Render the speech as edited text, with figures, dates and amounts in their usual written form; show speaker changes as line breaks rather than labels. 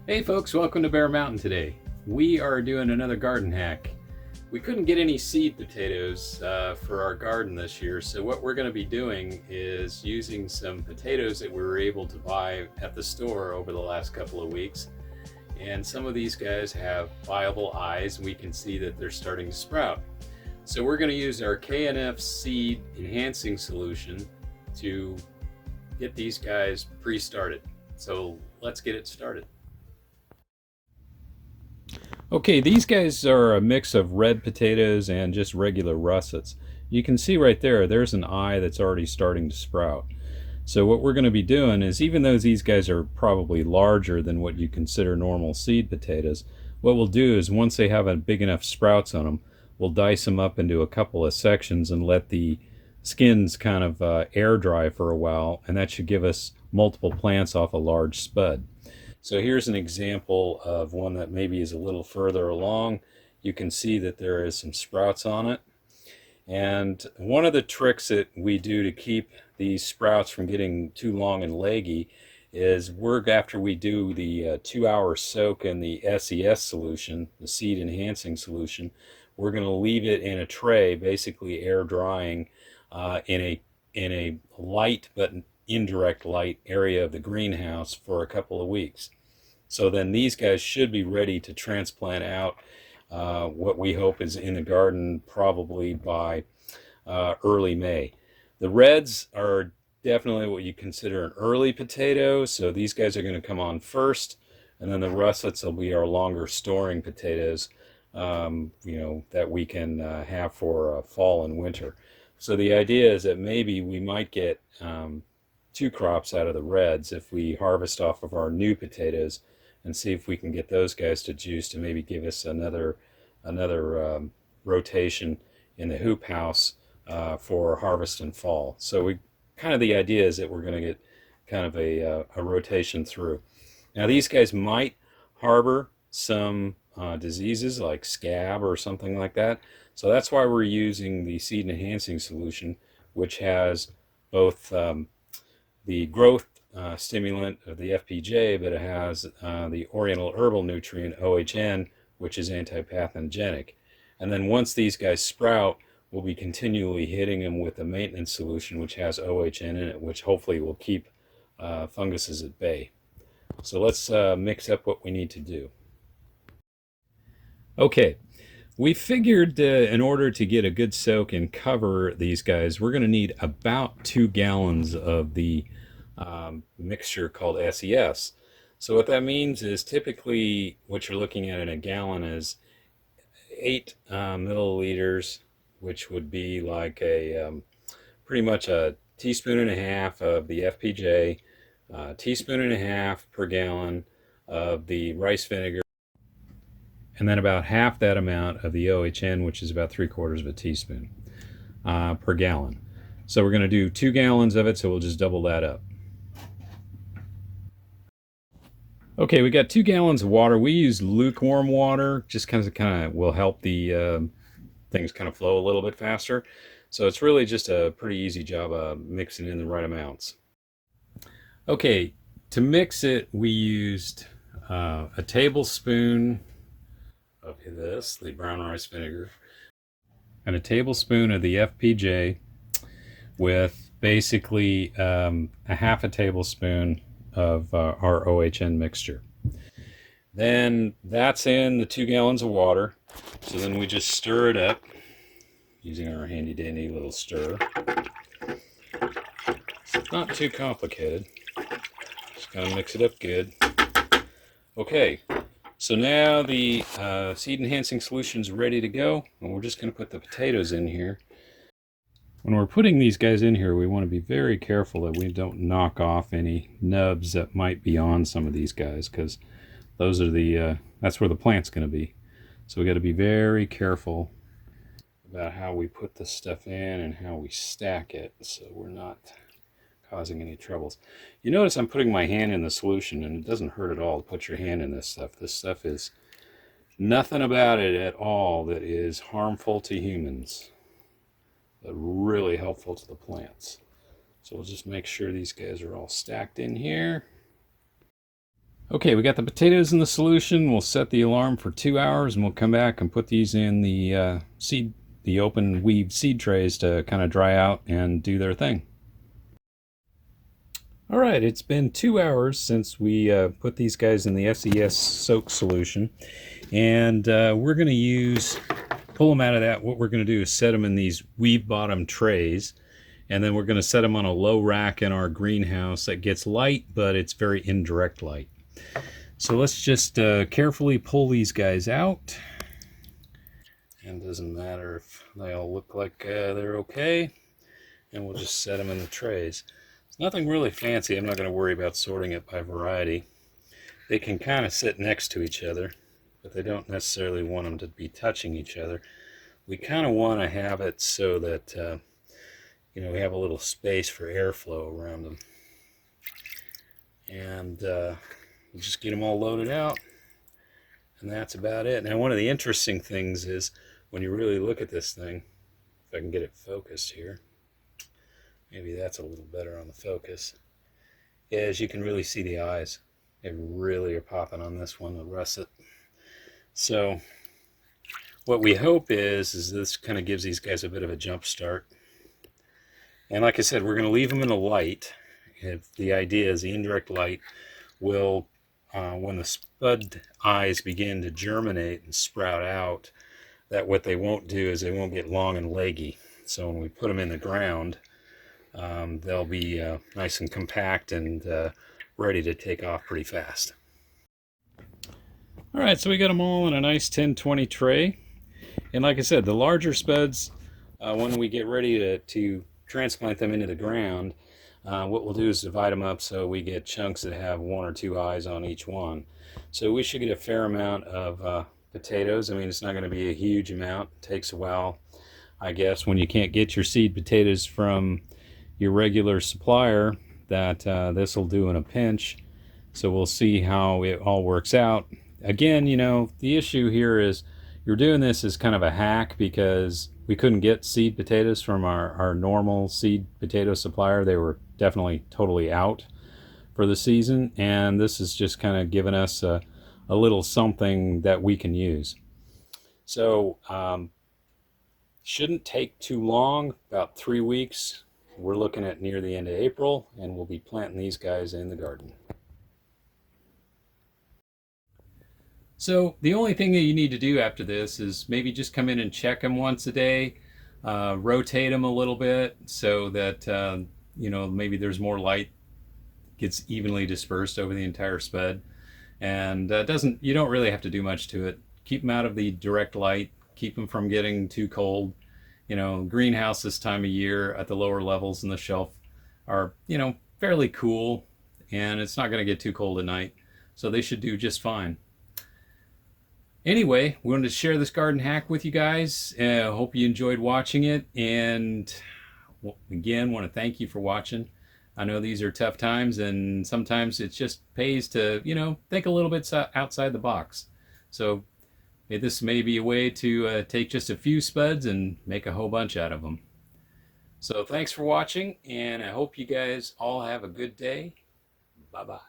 Hey folks, welcome to Bear Mountain today. We are doing another garden hack. We couldn't get any seed potatoes for our garden this year, so what we're going to be doing is using some potatoes that we were able to buy at the store over the last couple of weeks. And some of these guys have viable eyes, and we can see that they're starting to sprout. So we're going to use our K&F seed enhancing solution to get these guys pre-started. So let's get it started. Okay, these guys are a mix of red potatoes and just regular russets. You can see right there, there's an eye that's already starting to sprout. So what we're going to be doing is, even though these guys are probably larger than what you consider normal seed potatoes, what we'll do is once they have a big enough sprouts on them, we'll dice them up into a couple of sections and let the skins kind of air dry for a while, and that should give us multiple plants off a large spud. So here's an example of one that maybe is a little further along. You can see that there is some sprouts on it. And one of the tricks that we do to keep these sprouts from getting too long and leggy is after we do the 2-hour soak in the SES solution, the seed enhancing solution, we're going to leave it in a tray, basically air drying in a light but indirect light area of the greenhouse for a couple of weeks. So then these guys should be ready to transplant out what we hope is in the garden probably by early May. The reds are definitely what you consider an early potato, so these guys are going to come on first, and then the russets will be our longer storing potatoes, that we can have for fall and winter. So the idea is that maybe we might get 2 crops out of the reds if we harvest off of our new potatoes and see if we can get those guys to juice to maybe give us another rotation in the hoop house for harvest and fall. So the idea is that we're going to get kind of a rotation through. Now these guys might harbor some diseases like scab or something like that. So that's why we're using the seed enhancing solution, which has both the growth stimulant of the FPJ, but it has the Oriental Herbal Nutrient, OHN, which is antipathogenic. And then once these guys sprout, we'll be continually hitting them with the maintenance solution, which has OHN in it, which hopefully will keep funguses at bay. So let's mix up what we need to do. Okay, we figured in order to get a good soak and cover these guys, we're going to need about 2 gallons of the mixture called SES. So what that means is typically what you're looking at in a gallon is 8 milliliters, which would be like pretty much a teaspoon and a half of the FPJ, teaspoon and a half per gallon of the rice vinegar, and then about half that amount of the OHN, which is about 3/4 of a teaspoon per gallon. So we're going to do 2 gallons of it, so we'll just double that up. Okay, we got 2 gallons of water. We use lukewarm water, just kind of will help the things kind of flow a little bit faster. So it's really just a pretty easy job of mixing in the right amounts. Okay, to mix it, we used a tablespoon of this, the brown rice vinegar, and a tablespoon of the FPJ with basically a half a tablespoon of our OHN mixture. Then that's in the 2 gallons of water. So then we just stir it up using our handy dandy little stir. It's not too complicated. Just kind of mix it up good. Okay, so now the seed enhancing solution is ready to go, and we're just going to put the potatoes in here. When we're putting these guys in here, we want to be very careful that we don't knock off any nubs that might be on some of these guys, because those are that's where the plant's going to be. So we got to be very careful about how we put this stuff in and how we stack it, so we're not causing any troubles. You notice I'm putting my hand in the solution, and it doesn't hurt at all to put your hand in this stuff. This stuff is nothing about it at all that is harmful to humans, but really helpful to the plants. So we'll just make sure these guys are all stacked in here. Okay, we got the potatoes in the solution. We'll set the alarm for 2 hours and we'll come back and put these in the the open weave seed trays to kind of dry out and do their thing. All right, it's been 2 hours since we put these guys in the SES soak solution, and we're going to pull them out of that. What we're going to do is set them in these weave bottom trays, and then we're going to set them on a low rack in our greenhouse that gets light, but it's very indirect light. So let's just carefully pull these guys out. And it doesn't matter if they all look like they're okay. And we'll just set them in the trays. It's nothing really fancy. I'm not going to worry about sorting it by variety. They can kind of sit next to each other, but they don't necessarily want them to be touching each other. We kind of want to have it so that we have a little space for airflow around them. And we'll just get them all loaded out, and that's about it. Now, one of the interesting things is when you really look at this thing, if I can get it focused here, maybe that's a little better on the focus, is you can really see the eyes. They really are popping on this one, the Russet. So what we hope is this kind of gives these guys a bit of a jump start. And like I said, we're going to leave them in the light. If the idea is the indirect light will, when the spud eyes begin to germinate and sprout out, that what they won't do is they won't get long and leggy. So when we put them in the ground, they'll be nice and compact and ready to take off pretty fast. All right, so we got them all in a nice 10-20 tray. And like I said, the larger spuds, when we get ready to transplant them into the ground, what we'll do is divide them up so we get chunks that have 1 or 2 eyes on each one. So we should get a fair amount of potatoes. I mean, it's not going to be a huge amount. It takes a while, I guess, when you can't get your seed potatoes from your regular supplier, that this will do in a pinch. So we'll see how it all works out. Again, the issue here is you're doing this as kind of a hack because we couldn't get seed potatoes from our normal seed potato supplier. They were definitely totally out for the season, and this is just kind of giving us a little something that we can use. So shouldn't take too long, about 3 weeks. We're looking at near the end of April, and we'll be planting these guys in the garden. So the only thing that you need to do after this is maybe just come in and check them once a day, rotate them a little bit so that maybe there's more light, gets evenly dispersed over the entire spud, and you don't really have to do much to it. Keep them out of the direct light, keep them from getting too cold. Greenhouse this time of year at the lower levels in the shelf are fairly cool, and it's not going to get too cold at night, so they should do just fine. Anyway, we wanted to share this garden hack with you guys. I hope you enjoyed watching it, and again, want to thank you for watching. I know these are tough times, and sometimes it just pays to think a little bit outside the box. So this may be a way to take just a few spuds and make a whole bunch out of them. So thanks for watching, and I hope you guys all have a good day. Bye-bye.